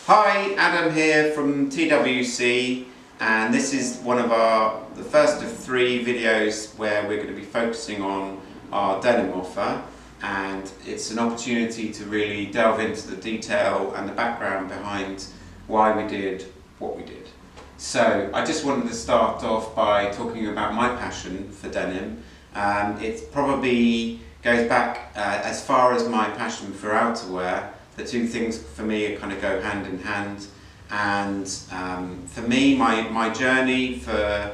Hi, Adam here from TWC, and this is one of the first of 3 videos where we're going to be focusing on our denim offer, and it's an opportunity to really delve into the detail and the background behind why we did what we did. So I just wanted to start off by talking about my passion for denim. It probably goes back as far as my passion for outerwear. The two things for me kind of go hand in hand, and for me, my journey for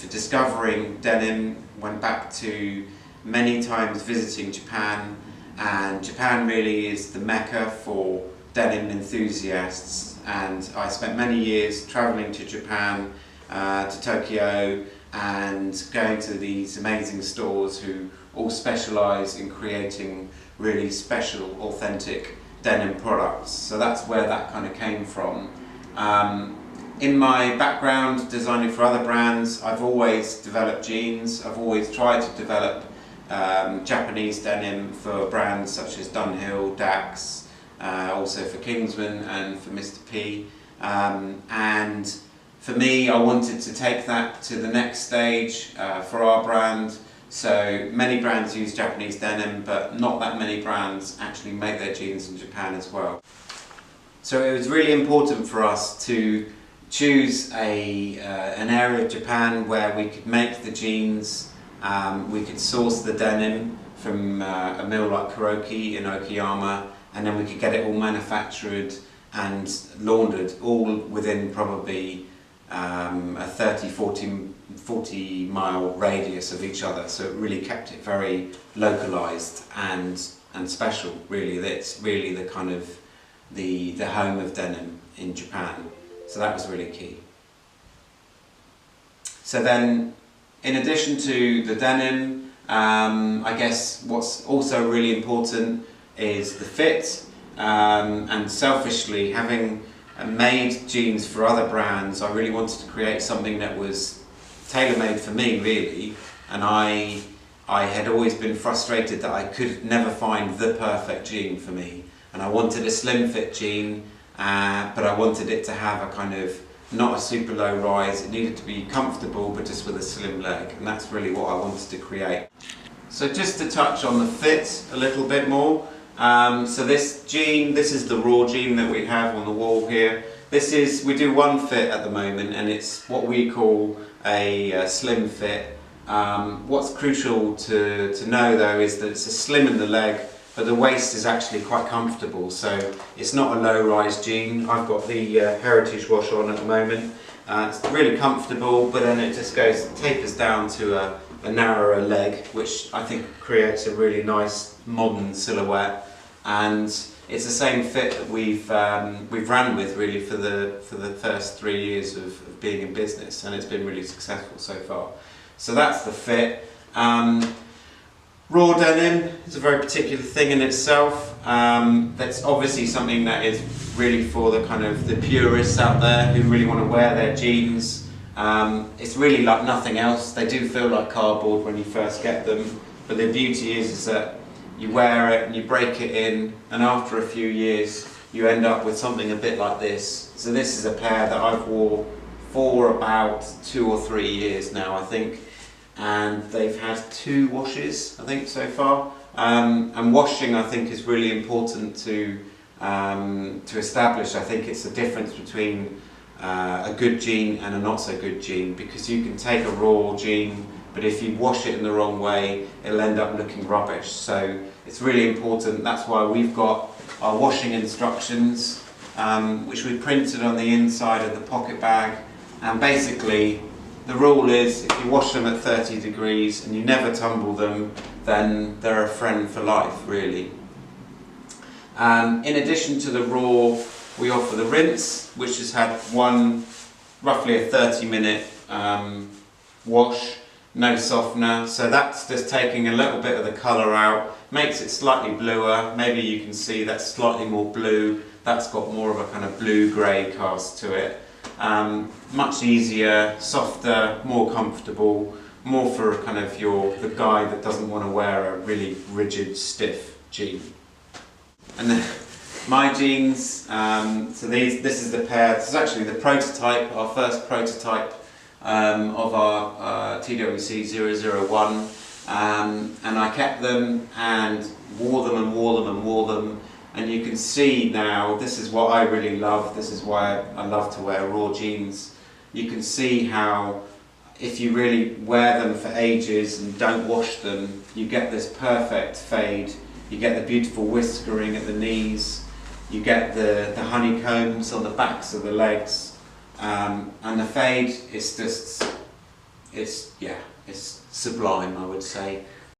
discovering denim went back to many times visiting Japan, and Japan really is the mecca for denim enthusiasts, and I spent many years travelling to Japan, to Tokyo, and going to these amazing stores who all specialise in creating really special, authentic denim products. So that's where that kind of came from. In my background designing for other brands, I've always developed jeans. I've always tried to develop Japanese denim for brands such as Dunhill, Dax, also for Kingsman and for Mr. P. And for me, I wanted to take that to the next stage for our brand. So many brands use Japanese denim, but not that many brands actually make their jeans in Japan as well. So it was really important for us to choose an area of Japan where we could make the jeans, we could source the denim from a mill like Kuroki in Okayama, and then we could get it all manufactured and laundered all within probably a 40 mile radius of each other, so it really kept it very localized and special. Really, it's really the kind of the home of denim in Japan, so that was really key. So then, in addition to the denim, I guess what's also really important is the fit, and selfishly, having made jeans for other brands, I really wanted to create something that was tailor-made for me, really, and I had always been frustrated that I could never find the perfect jean for me, and I wanted a slim fit jean, but I wanted it to have a kind of not a super low rise. It needed to be comfortable but just with a slim leg, and that's really what I wanted to create. So just to touch on the fit a little bit more, so this jean, this is the raw jean that we have on the wall here. We do one fit at the moment, and it's what we call a slim fit. What's crucial to know though is that it's a slim in the leg, but the waist is actually quite comfortable, so it's not a low-rise jean. I've got the Heritage wash on at the moment. It's really comfortable, but then it just tapers down to a narrower leg, which I think creates a really nice modern silhouette. And it's the same fit that we've ran with really for the first 3 years of being in business, and it's been really successful so far. So that's the fit. Raw denim is a very particular thing in itself. That's obviously something that is really for the kind of the purists out there who really want to wear their jeans. It's really like nothing else. They do feel like cardboard when you first get them, but the beauty is that you wear it and you break it in, and after a few years you end up with something a bit like this. So this is a pair that I've wore for about 2 or 3 years now, I think, and they've had 2 washes, I think, so far. And washing, I think, is really important to establish. I think it's the difference between a good jean and a not so good jean, because you can take a raw jean, but if you wash it in the wrong way, it'll end up looking rubbish. So it's really important. That's why we've got our washing instructions, which we printed on the inside of the pocket bag. And basically, the rule is if you wash them at 30 degrees and you never tumble them, then they're a friend for life, really. In addition to the raw, we offer the rinse, which has had roughly a 30-minute wash. No softener, so that's just taking a little bit of the colour out, makes it slightly bluer. Maybe you can see that's slightly more blue, that's got more of a kind of blue-grey cast to it. Much easier, softer, more comfortable, more for kind of the guy that doesn't want to wear a really rigid, stiff jean. And then my jeans. So this is the pair. This is actually the prototype, our first prototype of our TWC 001. And I kept them and wore them and wore them and wore them. And you can see now, this is what I really love. This is why I love to wear raw jeans. You can see how if you really wear them for ages and don't wash them, you get this perfect fade. You get the beautiful whiskering at the knees. You get the honeycombs on the backs of the legs. And the fade is just, it's sublime, I would say.